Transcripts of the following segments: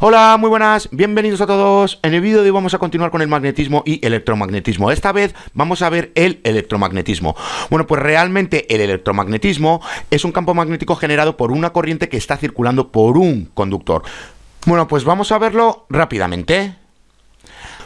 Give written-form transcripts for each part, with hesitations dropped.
Hola, muy buenas, bienvenidos a todos. En el vídeo de hoy vamos a continuar con el magnetismo y electromagnetismo. Esta vez vamos a ver el electromagnetismo. Bueno, pues realmente el electromagnetismo es un campo magnético generado por una corriente que está circulando por un conductor. Bueno, pues vamos a verlo rápidamente.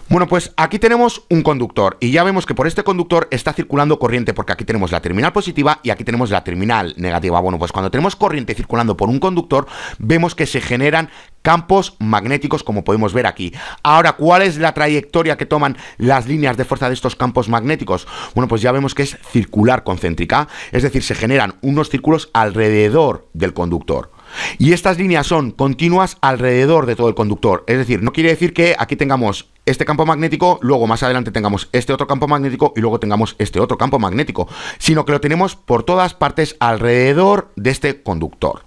Bueno, pues aquí tenemos un conductor y ya vemos que por este conductor está circulando corriente, porque aquí tenemos la terminal positiva y aquí tenemos la terminal negativa. Bueno, pues cuando tenemos corriente circulando por un conductor, vemos que se generan campos magnéticos, como podemos ver aquí. Ahora, ¿cuál es la trayectoria que toman las líneas de fuerza de estos campos magnéticos? Bueno, pues ya vemos que es circular concéntrica, es decir, se generan unos círculos alrededor del conductor. Y estas líneas son continuas alrededor de todo el conductor. Es decir, no quiere decir que aquí tengamos este campo magnético, luego más adelante tengamos este otro campo magnético y luego tengamos este otro campo magnético, sino que lo tenemos por todas partes alrededor de este conductor.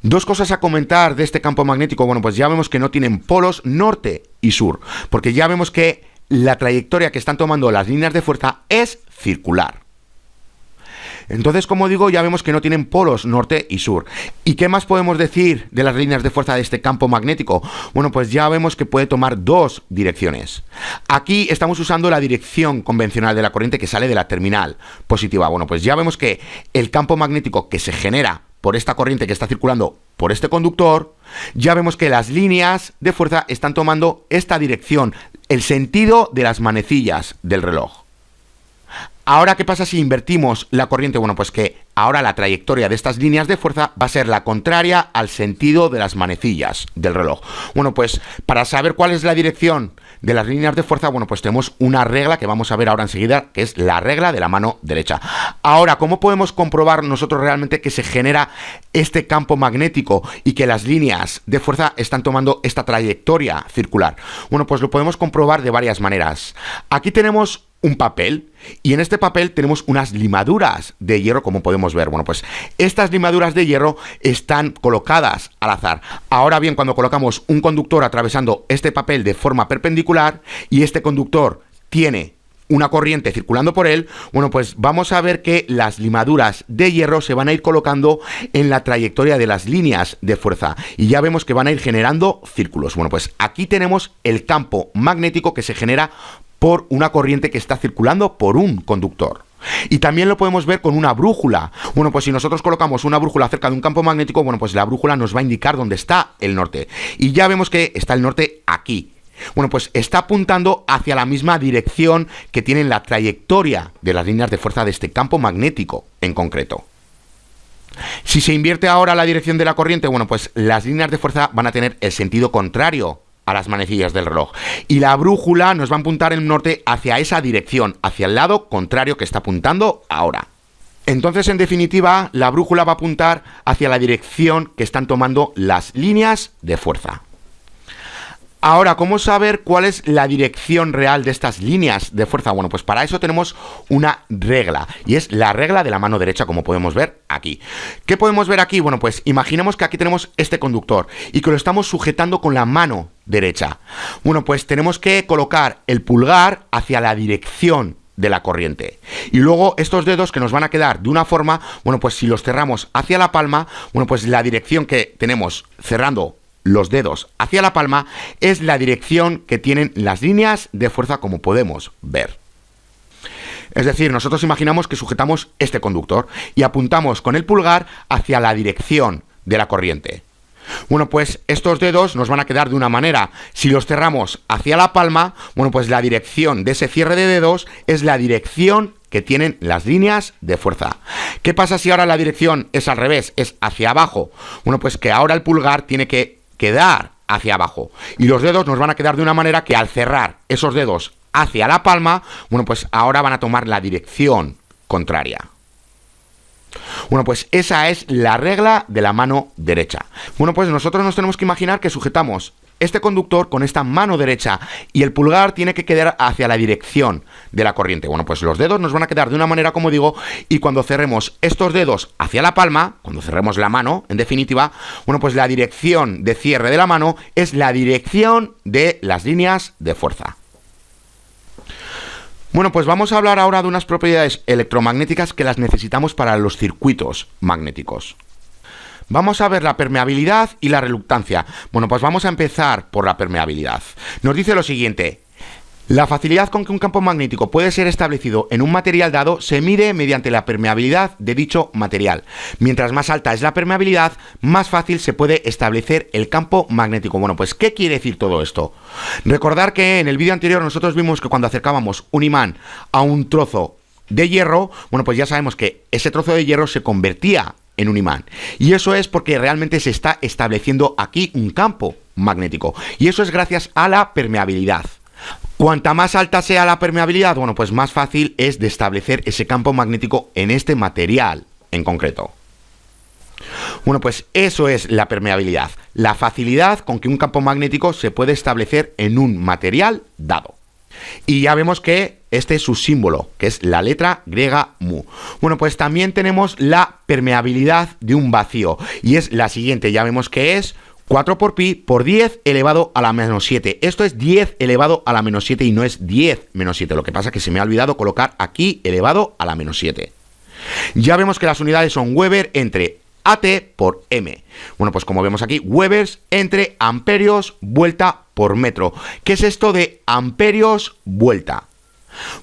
Dos cosas a comentar de este campo magnético. Bueno, pues ya vemos que no tienen polos norte y sur, porque ya vemos que la trayectoria que están tomando las líneas de fuerza es circular. Entonces, como digo, ya vemos que no tienen polos norte y sur. ¿Y qué más podemos decir de las líneas de fuerza de este campo magnético? Bueno, pues ya vemos que puede tomar dos direcciones. Aquí estamos usando la dirección convencional de la corriente que sale de la terminal positiva. Bueno, pues ya vemos que el campo magnético que se genera por esta corriente que está circulando por este conductor, ya vemos que las líneas de fuerza están tomando esta dirección, el sentido de las manecillas del reloj. Ahora, ¿qué pasa si invertimos la corriente? Bueno, pues que ahora la trayectoria de estas líneas de fuerza va a ser la contraria al sentido de las manecillas del reloj. Bueno, pues para saber cuál es la dirección de las líneas de fuerza, bueno, pues tenemos una regla que vamos a ver ahora enseguida, que es la regla de la mano derecha. Ahora, ¿cómo podemos comprobar nosotros realmente que se genera este campo magnético y que las líneas de fuerza están tomando esta trayectoria circular? Bueno, pues lo podemos comprobar de varias maneras. Aquí tenemos un papel y en este papel tenemos unas limaduras de hierro, como podemos ver. Bueno, pues estas limaduras de hierro están colocadas al azar. Ahora bien, cuando colocamos un conductor atravesando este papel de forma perpendicular y este conductor tiene una corriente circulando por él, bueno, pues vamos a ver que las limaduras de hierro se van a ir colocando en la trayectoria de las líneas de fuerza y ya vemos que van a ir generando círculos. Bueno, pues aquí tenemos el campo magnético que se genera por una corriente que está circulando por un conductor. Y también lo podemos ver con una brújula. Bueno, pues si nosotros colocamos una brújula cerca de un campo magnético, bueno, pues la brújula nos va a indicar dónde está el norte. Y ya vemos que está el norte aquí. Bueno, pues está apuntando hacia la misma dirección que tiene la trayectoria de las líneas de fuerza de este campo magnético en concreto. Si se invierte ahora la dirección de la corriente, bueno, pues las líneas de fuerza van a tener el sentido contrario a las manecillas del reloj. Y la brújula nos va a apuntar el norte hacia esa dirección, hacia el lado contrario que está apuntando ahora. Entonces, en definitiva, la brújula va a apuntar hacia la dirección que están tomando las líneas de fuerza. Ahora, ¿cómo saber cuál es la dirección real de estas líneas de fuerza? Bueno, pues para eso tenemos una regla, y es la regla de la mano derecha, como podemos ver aquí. ¿Qué podemos ver aquí? Bueno, pues imaginemos que aquí tenemos este conductor y que lo estamos sujetando con la mano derecha. Bueno, pues tenemos que colocar el pulgar hacia la dirección de la corriente. Y luego estos dedos que nos van a quedar de una forma, bueno, pues si los cerramos hacia la palma, bueno, pues la dirección que tenemos cerrando los dedos hacia la palma es la dirección que tienen las líneas de fuerza, como podemos ver. Es decir, nosotros imaginamos que sujetamos este conductor y apuntamos con el pulgar hacia la dirección de la corriente. Bueno, pues estos dedos nos van a quedar de una manera. Si los cerramos hacia la palma, bueno, pues la dirección de ese cierre de dedos es la dirección que tienen las líneas de fuerza. ¿Qué pasa si ahora la dirección es al revés, es hacia abajo? Bueno, pues que ahora el pulgar tiene que quedar hacia abajo y los dedos nos van a quedar de una manera que al cerrar esos dedos hacia la palma, bueno, pues ahora van a tomar la dirección contraria. Bueno, pues esa es la regla de la mano derecha. Bueno, pues nosotros nos tenemos que imaginar que sujetamos este conductor con esta mano derecha y el pulgar tiene que quedar hacia la dirección de la corriente. Bueno, pues los dedos nos van a quedar de una manera, como digo, y cuando cerremos estos dedos hacia la palma, cuando cerremos la mano, en definitiva, bueno, pues la dirección de cierre de la mano es la dirección de las líneas de fuerza. Bueno, pues vamos a hablar ahora de unas propiedades electromagnéticas que las necesitamos para los circuitos magnéticos. Vamos a ver la permeabilidad y la reluctancia. Bueno, pues vamos a empezar por la permeabilidad. Nos dice lo siguiente. La facilidad con que un campo magnético puede ser establecido en un material dado se mide mediante la permeabilidad de dicho material. Mientras más alta es la permeabilidad, más fácil se puede establecer el campo magnético. Bueno, pues ¿qué quiere decir todo esto? Recordar que en el vídeo anterior nosotros vimos que cuando acercábamos un imán a un trozo de hierro, bueno, pues ya sabemos que ese trozo de hierro se convertía en un imán. Y eso es porque realmente se está estableciendo aquí un campo magnético. Y eso es gracias a la permeabilidad. Cuanta más alta sea la permeabilidad, bueno, pues más fácil es de establecer ese campo magnético en este material en concreto. Bueno, pues eso es la permeabilidad, la facilidad con que un campo magnético se puede establecer en un material dado. Y ya vemos que este es su símbolo, que es la letra griega mu. Bueno, pues también tenemos la permeabilidad de un vacío, y es la siguiente, ya vemos que es 4 por pi por 10 elevado a la menos 7. Esto es 10 elevado a la menos 7 y no es 10 menos 7. Lo que pasa es que se me ha olvidado colocar aquí elevado a la menos 7. Ya vemos que las unidades son Weber entre AT por M. Bueno, pues como vemos aquí, Webers entre amperios vuelta por metro. ¿Qué es esto de amperios vuelta?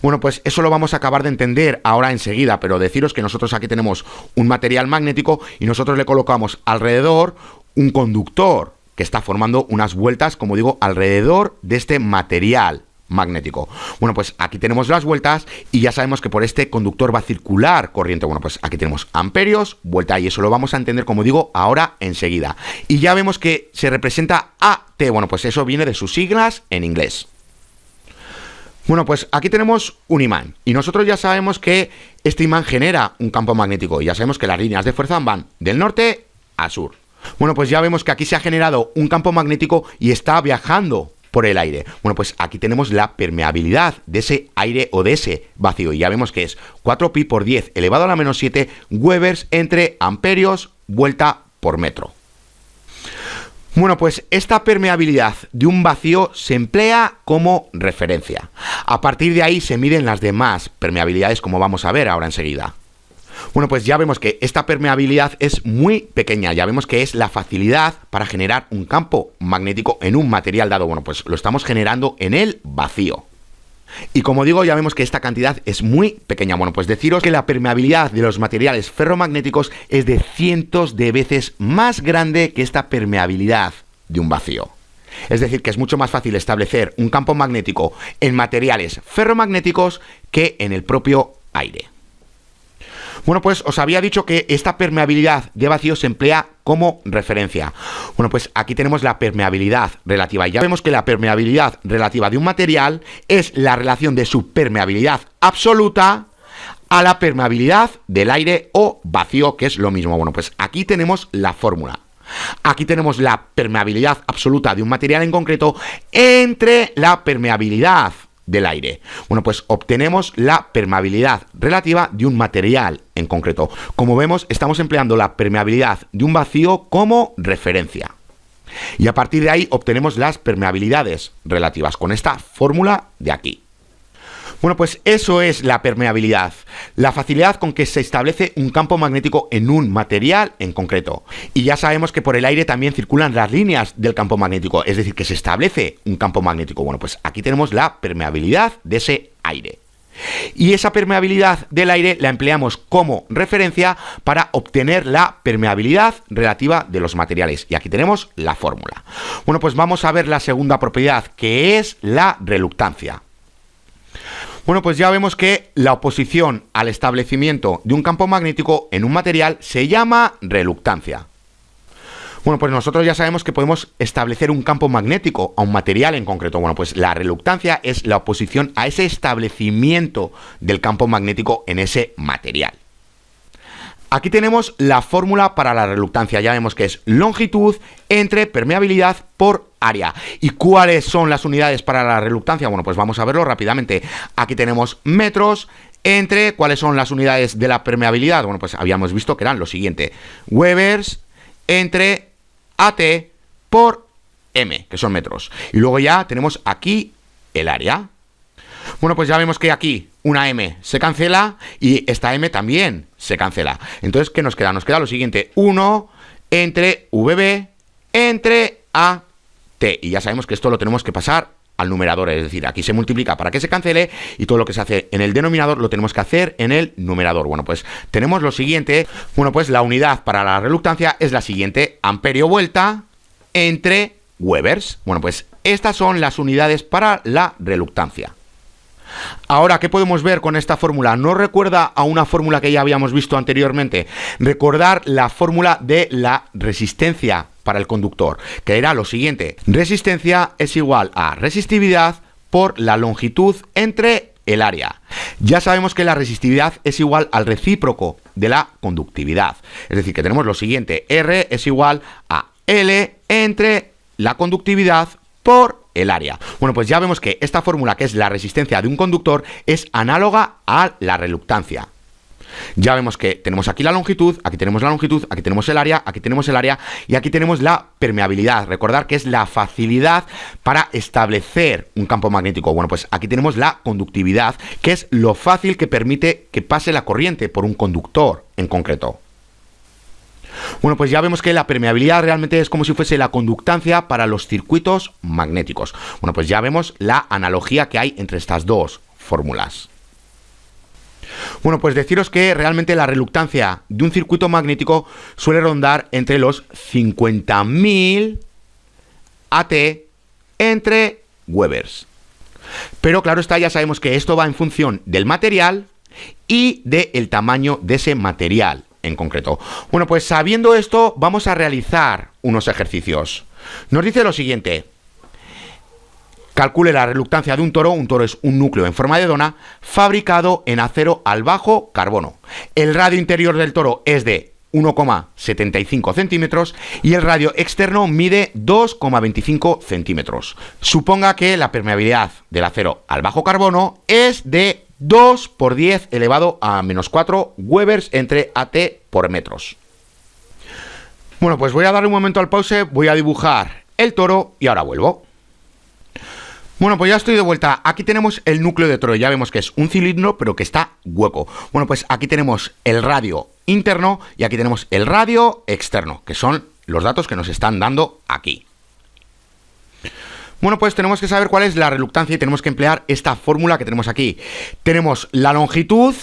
Bueno, pues eso lo vamos a acabar de entender ahora enseguida, pero deciros que nosotros aquí tenemos un material magnético y nosotros le colocamos alrededor un conductor que está formando unas vueltas, como digo, alrededor de este material magnético. Bueno, pues aquí tenemos las vueltas y ya sabemos que por este conductor va a circular corriente. Bueno, pues aquí tenemos amperios, vuelta, y eso lo vamos a entender, como digo, ahora enseguida. Y ya vemos que se representa AT. Bueno, pues eso viene de sus siglas en inglés. Bueno, pues aquí tenemos un imán y nosotros ya sabemos que este imán genera un campo magnético y ya sabemos que las líneas de fuerza van del norte al sur. Bueno, pues ya vemos que aquí se ha generado un campo magnético y está viajando por el aire. Bueno, pues aquí tenemos la permeabilidad de ese aire o de ese vacío y ya vemos que es 4 pi por 10 elevado a la menos 7 Webers entre amperios vuelta por metro. Bueno, pues esta permeabilidad de un vacío se emplea como referencia. A partir de ahí se miden las demás permeabilidades, como vamos a ver ahora enseguida. Bueno, pues ya vemos que esta permeabilidad es muy pequeña, ya vemos que es la facilidad para generar un campo magnético en un material dado. Bueno, pues lo estamos generando en el vacío. Y como digo, ya vemos que esta cantidad es muy pequeña. Bueno, pues deciros que la permeabilidad de los materiales ferromagnéticos es de cientos de veces más grande que esta permeabilidad de un vacío. Es decir, que es mucho más fácil establecer un campo magnético en materiales ferromagnéticos que en el propio aire. Bueno, pues os había dicho que esta permeabilidad de vacío se emplea como referencia. Bueno, pues aquí tenemos la permeabilidad relativa. Y ya vemos que la permeabilidad relativa de un material es la relación de su permeabilidad absoluta a la permeabilidad del aire o vacío, que es lo mismo. Bueno, pues aquí tenemos la fórmula. Aquí tenemos la permeabilidad absoluta de un material en concreto entre la permeabilidad del aire. Bueno, pues obtenemos la permeabilidad relativa de un material en concreto. Como vemos, estamos empleando la permeabilidad de un vacío como referencia. Y a partir de ahí obtenemos las permeabilidades relativas con esta fórmula de aquí. Bueno, pues eso es la permeabilidad, la facilidad con que se establece un campo magnético en un material en concreto. Y ya sabemos que por el aire también circulan las líneas del campo magnético, es decir, que se establece un campo magnético. Bueno, pues aquí tenemos la permeabilidad de ese aire. Y esa permeabilidad del aire la empleamos como referencia para obtener la permeabilidad relativa de los materiales. Y aquí tenemos la fórmula. Bueno, pues vamos a ver la segunda propiedad, que es la reluctancia. Bueno, pues ya vemos que la oposición al establecimiento de un campo magnético en un material se llama reluctancia. Bueno, pues nosotros ya sabemos que podemos establecer un campo magnético a un material en concreto. Bueno, pues la reluctancia es la oposición a ese establecimiento del campo magnético en ese material. Aquí tenemos la fórmula para la reluctancia. Ya vemos que es longitud entre permeabilidad por área. ¿Y cuáles son las unidades para la reluctancia? Bueno, pues vamos a verlo rápidamente. Aquí tenemos metros entre ¿cuáles son las unidades de la permeabilidad? Bueno, pues habíamos visto que eran lo siguiente. Webers entre AT por M, que son metros. Y luego ya tenemos aquí el área. Bueno, pues ya vemos que aquí una M se cancela y esta M también se cancela. Entonces, ¿qué nos queda? Nos queda lo siguiente, 1 entre VB entre AT. Y ya sabemos que esto lo tenemos que pasar al numerador, es decir, aquí se multiplica para que se cancele y todo lo que se hace en el denominador lo tenemos que hacer en el numerador. Bueno, pues tenemos lo siguiente. Bueno, pues la unidad para la reluctancia es la siguiente: amperio vuelta entre Webers. Bueno, pues estas son las unidades para la reluctancia. Ahora, ¿qué podemos ver con esta fórmula? ¿No recuerda a una fórmula que ya habíamos visto anteriormente? Recordar la fórmula de la resistencia para el conductor, que era lo siguiente: resistencia es igual a resistividad por la longitud entre el área. Ya sabemos que la resistividad es igual al recíproco de la conductividad. Es decir, que tenemos lo siguiente: R es igual a L entre la conductividad por el área. Bueno, pues ya vemos que esta fórmula, que es la resistencia de un conductor, es análoga a la reluctancia. Ya vemos que tenemos aquí la longitud, aquí tenemos la longitud, aquí tenemos el área, aquí tenemos el área y aquí tenemos la permeabilidad. Recordar que es la facilidad para establecer un campo magnético. Bueno, pues aquí tenemos la conductividad, que es lo fácil que permite que pase la corriente por un conductor en concreto. Bueno, pues ya vemos que la permeabilidad realmente es como si fuese la conductancia para los circuitos magnéticos. Bueno, pues ya vemos la analogía que hay entre estas dos fórmulas. Bueno, pues deciros que realmente la reluctancia de un circuito magnético suele rondar entre los 50.000 AT entre Webers. Pero claro está, ya sabemos que esto va en función del material y del tamaño de ese material en concreto. Bueno, pues sabiendo esto, vamos a realizar unos ejercicios. Nos dice lo siguiente: calcule la reluctancia de un toro. Un toro es un núcleo en forma de dona fabricado en acero al bajo carbono. El radio interior del toro es de 1,75 centímetros y el radio externo mide 2,25 centímetros. Suponga que la permeabilidad del acero al bajo carbono es de 2 por 10 elevado a menos 4 Webers entre AT por metros. Bueno, pues voy a darle un momento al pause, voy a dibujar el toro y ahora vuelvo. Bueno, pues ya estoy de vuelta. Aquí tenemos el núcleo de toro. Ya vemos que es un cilindro, pero que está hueco. Bueno, pues aquí tenemos el radio interno y aquí tenemos el radio externo, que son los datos que nos están dando aquí. Bueno, pues tenemos que saber cuál es la reluctancia y tenemos que emplear esta fórmula que tenemos aquí. Tenemos la longitud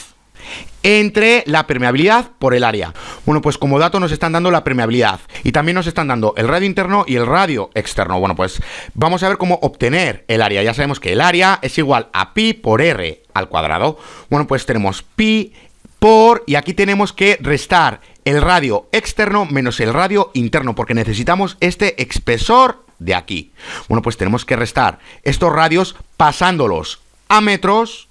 entre la permeabilidad por el área. Bueno, pues como dato nos están dando la permeabilidad y también nos están dando el radio interno y el radio externo. Bueno, pues vamos a ver cómo obtener el área. Ya sabemos que el área es igual a pi por r al cuadrado. Bueno, pues tenemos pi por, y aquí tenemos que restar el radio externo menos el radio interno, porque necesitamos este espesor de aquí. Bueno, pues tenemos que restar estos radios pasándolos a metros.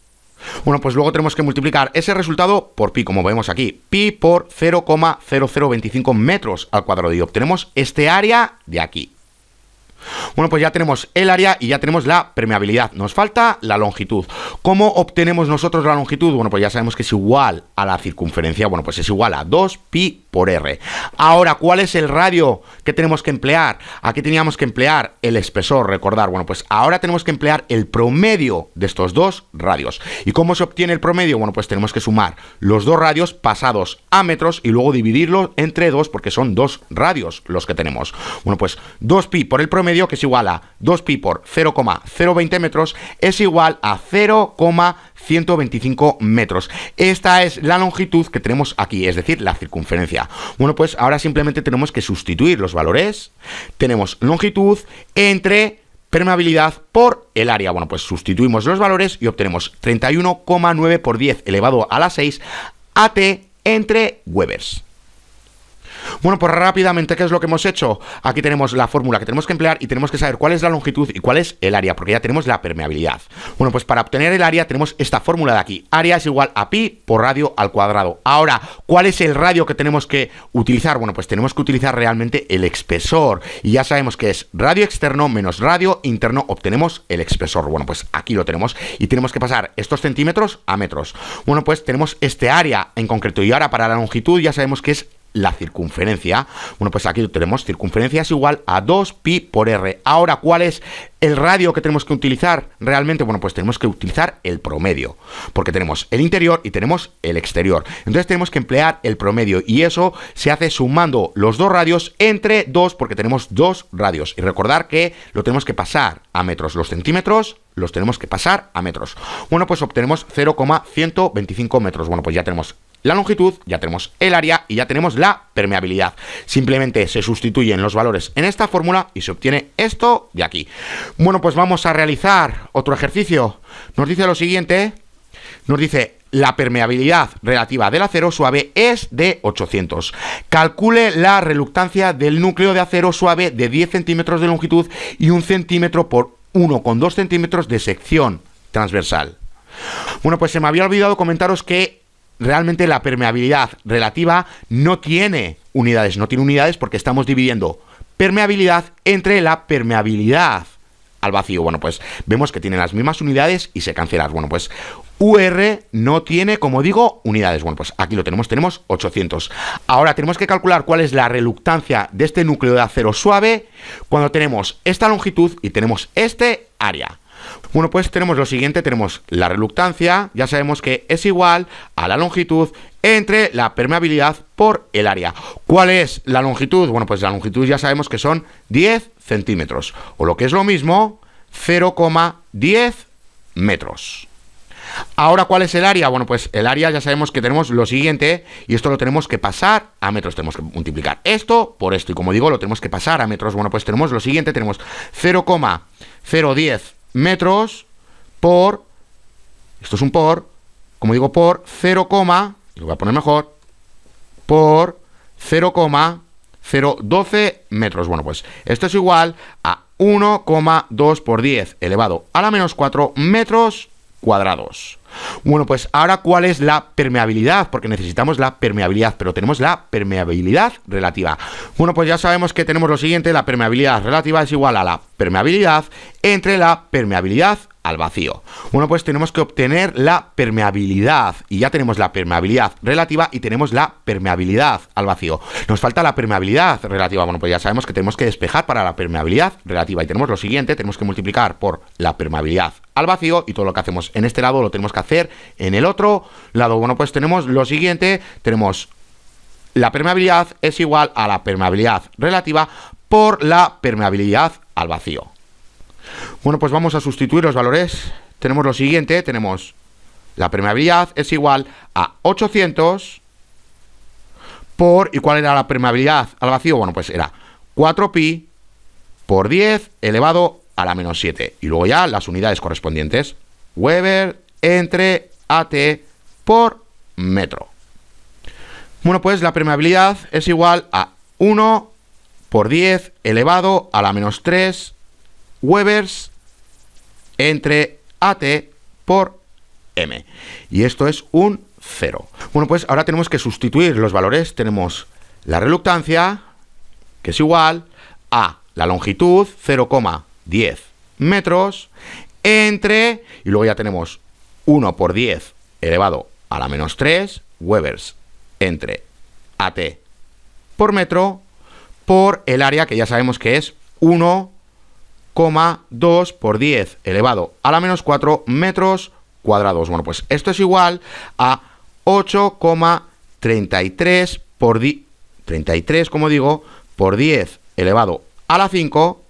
Bueno, pues luego tenemos que multiplicar ese resultado por pi, como vemos aquí, pi por 0,0025 metros al cuadrado, y obtenemos este área de aquí. Bueno, pues ya tenemos el área y ya tenemos la permeabilidad. Nos falta la longitud. ¿Cómo obtenemos nosotros la longitud? Bueno, pues ya sabemos que es igual a la circunferencia. Bueno, pues es igual a 2pi por r. Ahora, ¿cuál es el radio que tenemos que emplear? Aquí teníamos que emplear el espesor, recordar. Bueno, pues ahora tenemos que emplear el promedio de estos dos radios. ¿Y cómo se obtiene el promedio? Bueno, pues tenemos que sumar los dos radios pasados a metros y luego dividirlo entre dos, porque son dos radios los que tenemos. Bueno, pues 2pi por el promedio, que es igual a 2pi por 0,020 metros, es igual a 0,125 metros. Esta es la longitud que tenemos aquí, es decir, la circunferencia. Bueno, pues ahora simplemente tenemos que sustituir los valores. Tenemos longitud entre permeabilidad por el área. Bueno, pues sustituimos los valores y obtenemos 31,9 por 10 elevado a la 6 AT entre Webers. Bueno, pues rápidamente, ¿qué es lo que hemos hecho? Aquí tenemos la fórmula que tenemos que emplear y tenemos que saber cuál es la longitud y cuál es el área, porque ya tenemos la permeabilidad. Bueno, pues para obtener el área tenemos esta fórmula de aquí. Área es igual a pi por radio al cuadrado. Ahora, ¿cuál es el radio que tenemos que utilizar? Bueno, pues tenemos que utilizar realmente el espesor. Y ya sabemos que es radio externo menos radio interno, obtenemos el espesor. Bueno, pues aquí lo tenemos y tenemos que pasar estos centímetros a metros. Bueno, pues tenemos este área en concreto y ahora para la longitud ya sabemos que es la circunferencia. Bueno, pues aquí tenemos circunferencia es igual a 2pi por r. Ahora, ¿cuál es el radio que tenemos que utilizar realmente? Bueno, pues tenemos que utilizar el promedio, porque tenemos el interior y tenemos el exterior. Entonces tenemos que emplear el promedio y eso se hace sumando los dos radios entre 2, porque tenemos dos radios. Y recordar que lo tenemos que pasar a metros. Los centímetros los tenemos que pasar a metros. Bueno, pues obtenemos 0,125 metros. Bueno, pues ya tenemos la longitud, ya tenemos el área y ya tenemos la permeabilidad. Simplemente se sustituyen los valores en esta fórmula y se obtiene esto de aquí. Bueno, pues vamos a realizar otro ejercicio. Nos dice lo siguiente, nos dice la permeabilidad relativa del acero suave es de 800. Calcule la reluctancia del núcleo de acero suave de 10 centímetros de longitud y 1 centímetro por 1,2 centímetros de sección transversal. Bueno, pues se me había olvidado comentaros que realmente la permeabilidad relativa no tiene unidades. No tiene unidades porque estamos dividiendo permeabilidad entre la permeabilidad al vacío. Bueno, pues vemos que tienen las mismas unidades y se cancelan. Bueno, pues UR no tiene, como digo, unidades. Bueno, pues aquí lo tenemos, tenemos 800. Ahora tenemos que calcular cuál es la reluctancia de este núcleo de acero suave cuando tenemos esta longitud y tenemos este área. Bueno, pues tenemos lo siguiente, tenemos la reluctancia, ya sabemos que es igual a la longitud entre la permeabilidad por el área. ¿Cuál es la longitud? Bueno, pues la longitud ya sabemos que son 10 centímetros, o lo que es lo mismo, 0,10 metros. Ahora, ¿cuál es el área? Bueno, pues el área ya sabemos que tenemos lo siguiente, y esto lo tenemos que pasar a metros. Tenemos que multiplicar esto por esto, y como digo, lo tenemos que pasar a metros. Bueno, pues tenemos lo siguiente, tenemos 0,010 metros por, esto es un por, como digo, por 0, lo voy a poner mejor, por 0,012 metros. Bueno, pues esto es igual a 1,2 por 10 elevado a la menos 4 metros cuadrados. Bueno, pues ahora, ¿cuál es la permeabilidad? Porque necesitamos la permeabilidad, pero tenemos la permeabilidad relativa. Bueno, pues ya sabemos que tenemos lo siguiente, la permeabilidad relativa es igual a la permeabilidad entre la permeabilidad al vacío. Bueno, pues tenemos que obtener la permeabilidad y ya tenemos la permeabilidad relativa y tenemos la permeabilidad al vacío. Nos falta la permeabilidad relativa. Bueno, pues ya sabemos que tenemos que despejar para la permeabilidad relativa y tenemos lo siguiente, tenemos que multiplicar por la permeabilidad al vacío y todo lo que hacemos en este lado lo tenemos que hacer en el otro lado. Bueno, pues tenemos lo siguiente, tenemos la permeabilidad es igual a la permeabilidad relativa por la permeabilidad al vacío. Bueno, pues vamos a sustituir los valores. Tenemos lo siguiente, tenemos la permeabilidad es igual a 800 por, ¿y cuál era la permeabilidad al vacío? Bueno, pues era 4pi por 10 elevado a la menos 7. Y luego ya las unidades correspondientes. Weber entre AT por metro. Bueno, pues la permeabilidad es igual a 1 por 10 elevado a la menos 3 Webers entre AT por M. Y esto es un 0. Bueno, pues ahora tenemos que sustituir los valores. Tenemos la reluctancia, que es igual a la longitud, 0,10 metros, entre, y luego ya tenemos 1 por 10 elevado a la menos 3 Webers entre AT por metro, por el área, que ya sabemos que es 1,2 por 10 elevado a la menos 4 metros cuadrados. Bueno, pues esto es igual a 8,33 por 33, como digo, por 10 elevado a la 5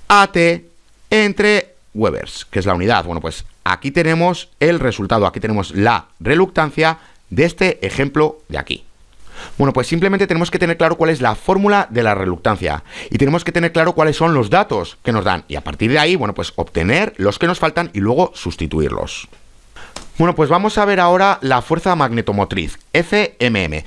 AT entre Webers, que es la unidad. Bueno, pues aquí tenemos el resultado, aquí tenemos la reluctancia de este ejemplo de aquí. Bueno, pues simplemente tenemos que tener claro cuál es la fórmula de la reluctancia y tenemos que tener claro cuáles son los datos que nos dan y a partir de ahí, bueno, pues obtener los que nos faltan y luego sustituirlos. Bueno, pues vamos a ver ahora la fuerza magnetomotriz, FMM.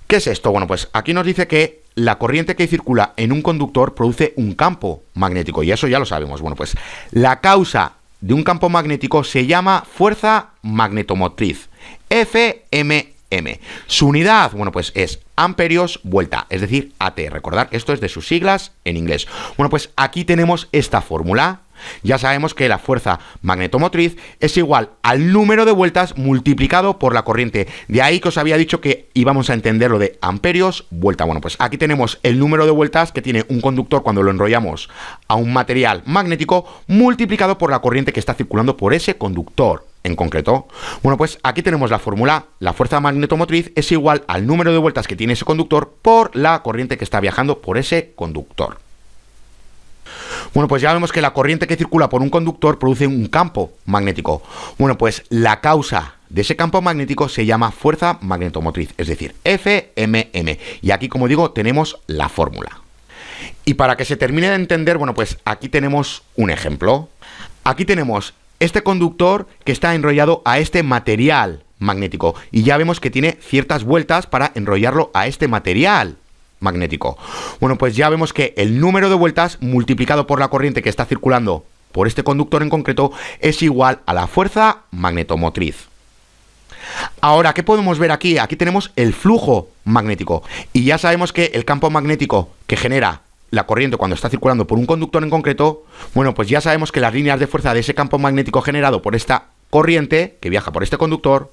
¿Qué es esto? Bueno, pues aquí nos dice que la corriente que circula en un conductor produce un campo magnético y eso ya lo sabemos. Bueno, pues la causa de un campo magnético se llama fuerza magnetomotriz, FMM. Su unidad, bueno, pues es amperios vuelta, es decir, AT. Recordad que esto es de sus siglas en inglés. Bueno, pues aquí tenemos esta fórmula. Ya sabemos que la fuerza magnetomotriz es igual al número de vueltas multiplicado por la corriente. De ahí que os había dicho que íbamos a entender lo de amperios vuelta. Bueno, pues aquí tenemos el número de vueltas que tiene un conductor cuando lo enrollamos a un material magnético multiplicado por la corriente que está circulando por ese conductor en concreto. Bueno, pues aquí tenemos la fórmula. La fuerza magnetomotriz es igual al número de vueltas que tiene ese conductor por la corriente que está viajando por ese conductor. Bueno, pues ya vemos que la corriente que circula por un conductor produce un campo magnético. Bueno, pues la causa de ese campo magnético se llama fuerza magnetomotriz, es decir, FMM. Y aquí, como digo, tenemos la fórmula. Y para que se termine de entender, bueno, pues aquí tenemos un ejemplo. Aquí tenemos este conductor que está enrollado a este material magnético. Y ya vemos que tiene ciertas vueltas para enrollarlo a este material magnético. Bueno, pues ya vemos que el número de vueltas multiplicado por la corriente que está circulando por este conductor en concreto es igual a la fuerza magnetomotriz. Ahora, ¿qué podemos ver aquí? Aquí tenemos el flujo magnético y ya sabemos que el campo magnético que genera la corriente cuando está circulando por un conductor en concreto, bueno, pues ya sabemos que las líneas de fuerza de ese campo magnético generado por esta corriente que viaja por este conductor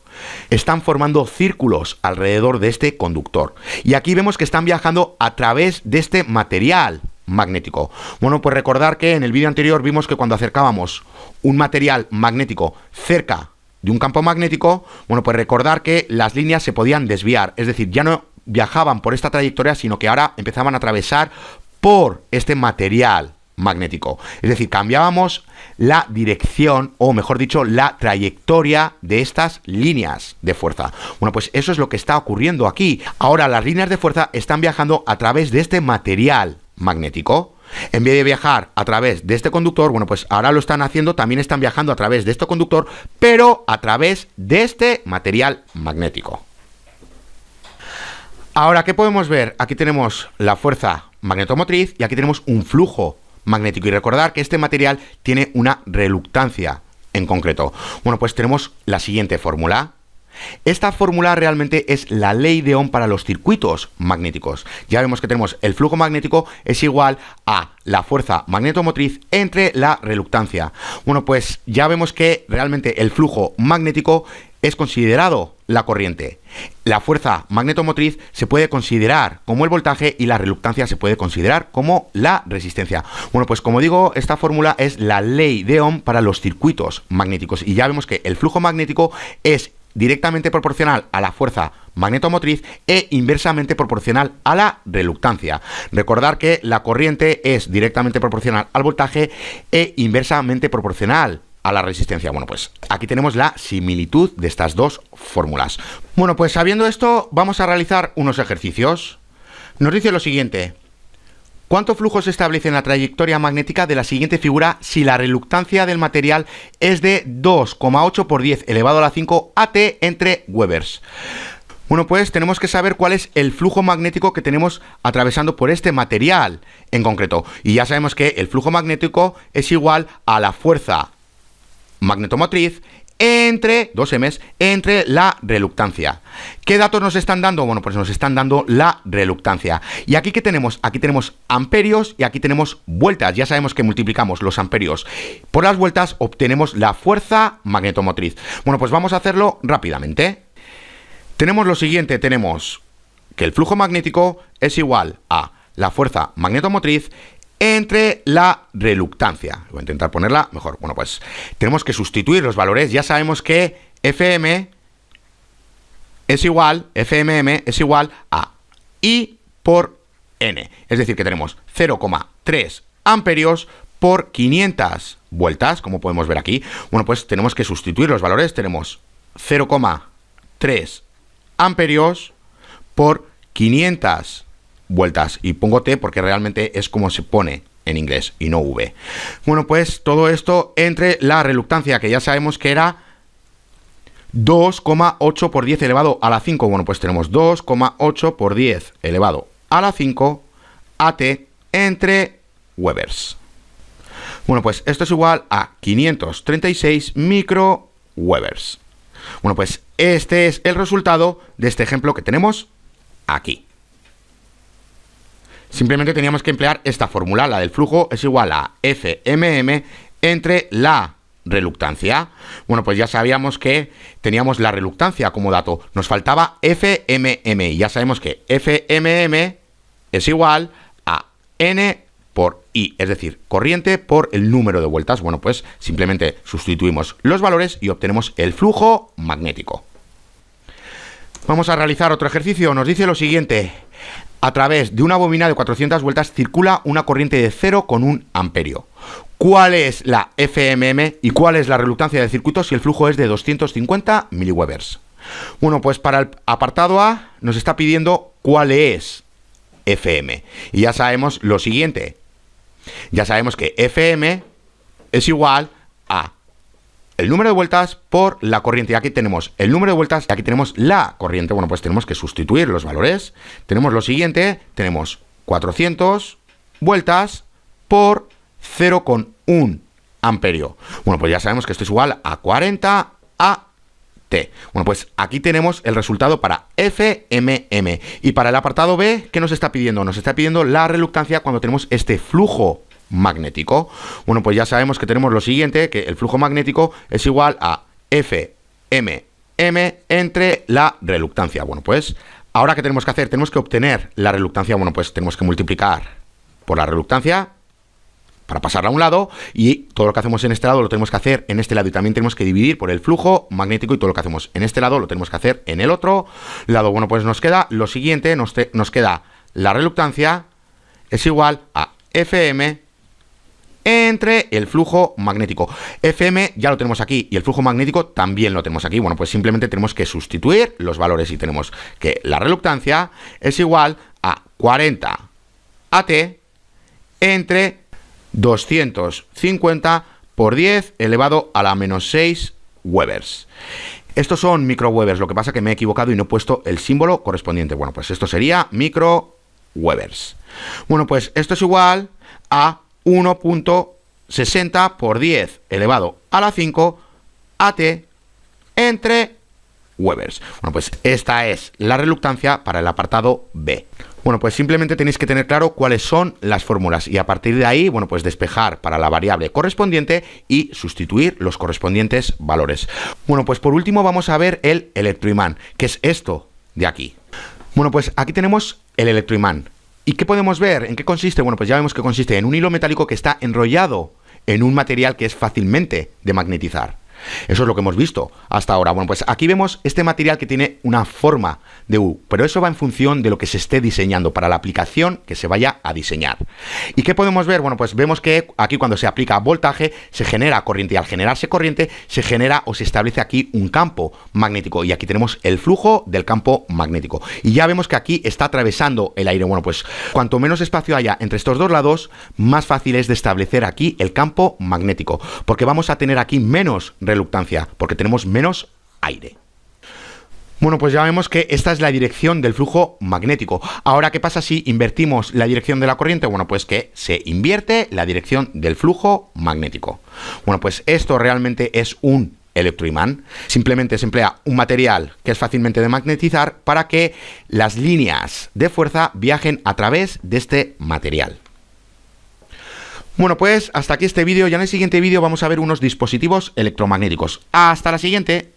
están formando círculos alrededor de este conductor. Y aquí vemos que están viajando a través de este material magnético. Bueno, pues recordar que en el vídeo anterior vimos que cuando acercábamos un material magnético cerca de un campo magnético, bueno, pues recordar que las líneas se podían desviar, es decir, ya no viajaban por esta trayectoria, sino que ahora empezaban a atravesar por este material magnético. Es decir, cambiábamos la dirección, o mejor dicho, la trayectoria de estas líneas de fuerza. Bueno, pues eso es lo que está ocurriendo aquí. Ahora las líneas de fuerza están viajando a través de este material magnético. En vez de viajar a través de este conductor, bueno, pues ahora lo están haciendo, también están viajando a través de este conductor, pero a través de este material magnético. Ahora, ¿qué podemos ver? Aquí tenemos la fuerza magnetomotriz y aquí tenemos un flujo magnético. Y recordar que este material tiene una reluctancia en concreto. Bueno, pues tenemos la siguiente fórmula. Esta fórmula realmente es la ley de Ohm para los circuitos magnéticos. Ya vemos que tenemos el flujo magnético es igual a la fuerza magnetomotriz entre la reluctancia. Bueno, pues ya vemos que realmente el flujo magnético es considerado la corriente. La fuerza magnetomotriz se puede considerar como el voltaje y la reluctancia se puede considerar como la resistencia. Bueno, pues como digo, esta fórmula es la ley de Ohm para los circuitos magnéticos y ya vemos que el flujo magnético es directamente proporcional a la fuerza magnetomotriz e inversamente proporcional a la reluctancia. Recordar que la corriente es directamente proporcional al voltaje e inversamente proporcional a la resistencia. Bueno, pues aquí tenemos la similitud de estas dos fórmulas. Bueno, pues sabiendo esto, vamos a realizar unos ejercicios. Nos dice lo siguiente. ¿Cuánto flujo se establece en la trayectoria magnética de la siguiente figura si la reluctancia del material es de 2,8 por 10 elevado a la 5 AT entre Webers? Bueno, pues tenemos que saber cuál es el flujo magnético que tenemos atravesando por este material en concreto. Y ya sabemos que el flujo magnético es igual a la fuerza magnetomotriz entre 2m entre la reluctancia. ¿Qué datos nos están dando? Bueno, pues nos están dando la reluctancia. ¿Y aquí qué tenemos? Aquí tenemos amperios y aquí tenemos vueltas. Ya sabemos que multiplicamos los amperios por las vueltas, obtenemos la fuerza magnetomotriz. Bueno, pues vamos a hacerlo rápidamente. Tenemos lo siguiente, tenemos que el flujo magnético es igual a la fuerza magnetomotriz entre la reluctancia. Voy a intentar ponerla mejor. Bueno, pues tenemos que sustituir los valores. Ya sabemos que FMM es igual a I por N. Es decir, que tenemos 0,3 amperios por 500 vueltas, como podemos ver aquí. Bueno, pues tenemos que sustituir los valores. Tenemos 0,3 amperios por 500 vueltas, y pongo T porque realmente es como se pone en inglés y no V. Bueno, pues todo esto entre la reluctancia, que ya sabemos que era 2,8 por 10 elevado a la 5. Bueno, pues tenemos 2,8 por 10 elevado a la 5 AT entre Webers. Bueno, pues esto es igual a 536 microwebers. Bueno, pues este es el resultado de este ejemplo que tenemos aquí. Simplemente teníamos que emplear esta fórmula, la del flujo es igual a FMM entre la reluctancia. Bueno, pues ya sabíamos que teníamos la reluctancia como dato. Nos faltaba FMM. Y ya sabemos que FMM es igual a N por I, es decir, corriente por el número de vueltas. Bueno, pues simplemente sustituimos los valores y obtenemos el flujo magnético. Vamos a realizar otro ejercicio. Nos dice lo siguiente. A través de una bobina de 400 vueltas circula una corriente de 0,1 amperio. ¿Cuál es la FMM y cuál es la reluctancia del circuito si el flujo es de 250 miliwebers? Bueno, pues para el apartado A nos está pidiendo cuál es FM. Y ya sabemos lo siguiente. Ya sabemos que FM es igual a el número de vueltas por la corriente. Y aquí tenemos el número de vueltas y aquí tenemos la corriente. Bueno, pues tenemos que sustituir los valores. Tenemos lo siguiente. Tenemos 400 vueltas por 0,1 amperio. Bueno, pues ya sabemos que esto es igual a 40 a T. Bueno, pues aquí tenemos el resultado para FMM. Y para el apartado B, ¿qué nos está pidiendo? Nos está pidiendo la reluctancia cuando tenemos este flujo magnético. Bueno, pues ya sabemos que tenemos lo siguiente, que el flujo magnético es igual a FMM entre la reluctancia. Bueno, pues ahora ¿qué tenemos que hacer? Tenemos que obtener la reluctancia. Bueno, pues tenemos que multiplicar por la reluctancia para pasarla a un lado, y todo lo que hacemos en este lado lo tenemos que hacer en este lado, y también tenemos que dividir por el flujo magnético, y todo lo que hacemos en este lado lo tenemos que hacer en el otro lado. Bueno, pues nos queda lo siguiente, nos queda la reluctancia es igual a FM entre el flujo magnético. FM ya lo tenemos aquí y el flujo magnético también lo tenemos aquí. Bueno, pues simplemente tenemos que sustituir los valores y tenemos que la reluctancia es igual a 40 AT entre 250 por 10 elevado a la menos 6 webers. Estos son microwebers, lo que pasa que me he equivocado y no he puesto el símbolo correspondiente. Bueno, pues esto sería microwebers. Bueno, pues esto es igual a 1.60 por 10 elevado a la 5 AT entre webers. Bueno, pues esta es la reluctancia para el apartado B. Bueno, pues simplemente tenéis que tener claro cuáles son las fórmulas y a partir de ahí, bueno, pues despejar para la variable correspondiente y sustituir los correspondientes valores. Bueno, pues por último vamos a ver el electroimán, que es esto de aquí. Bueno, pues aquí tenemos el electroimán. ¿Y qué podemos ver? ¿En qué consiste? Bueno, pues ya vemos que consiste en un hilo metálico que está enrollado en un material que es fácilmente de magnetizar. Eso es lo que hemos visto hasta ahora. Bueno, pues aquí vemos este material que tiene una forma de U, pero eso va en función de lo que se esté diseñando, para la aplicación que se vaya a diseñar. ¿Y qué podemos ver? Bueno, pues vemos que aquí cuando se aplica voltaje se genera corriente, y al generarse corriente se genera o se establece aquí un campo magnético, y aquí tenemos el flujo del campo magnético. Y ya vemos que aquí está atravesando el aire. Bueno, pues cuanto menos espacio haya entre estos dos lados, más fácil es de establecer aquí el campo magnético, porque vamos a tener aquí menos reluctancia, porque tenemos menos aire. Bueno, pues ya vemos que esta es la dirección del flujo magnético. Ahora, ¿qué pasa si invertimos la dirección de la corriente? Bueno, pues que se invierte la dirección del flujo magnético. Bueno, pues esto realmente es un electroimán. Simplemente se emplea un material que es fácilmente de magnetizar para que las líneas de fuerza viajen a través de este material. Bueno, pues hasta aquí este vídeo. Ya en el siguiente vídeo vamos a ver unos dispositivos electromagnéticos. Hasta la siguiente.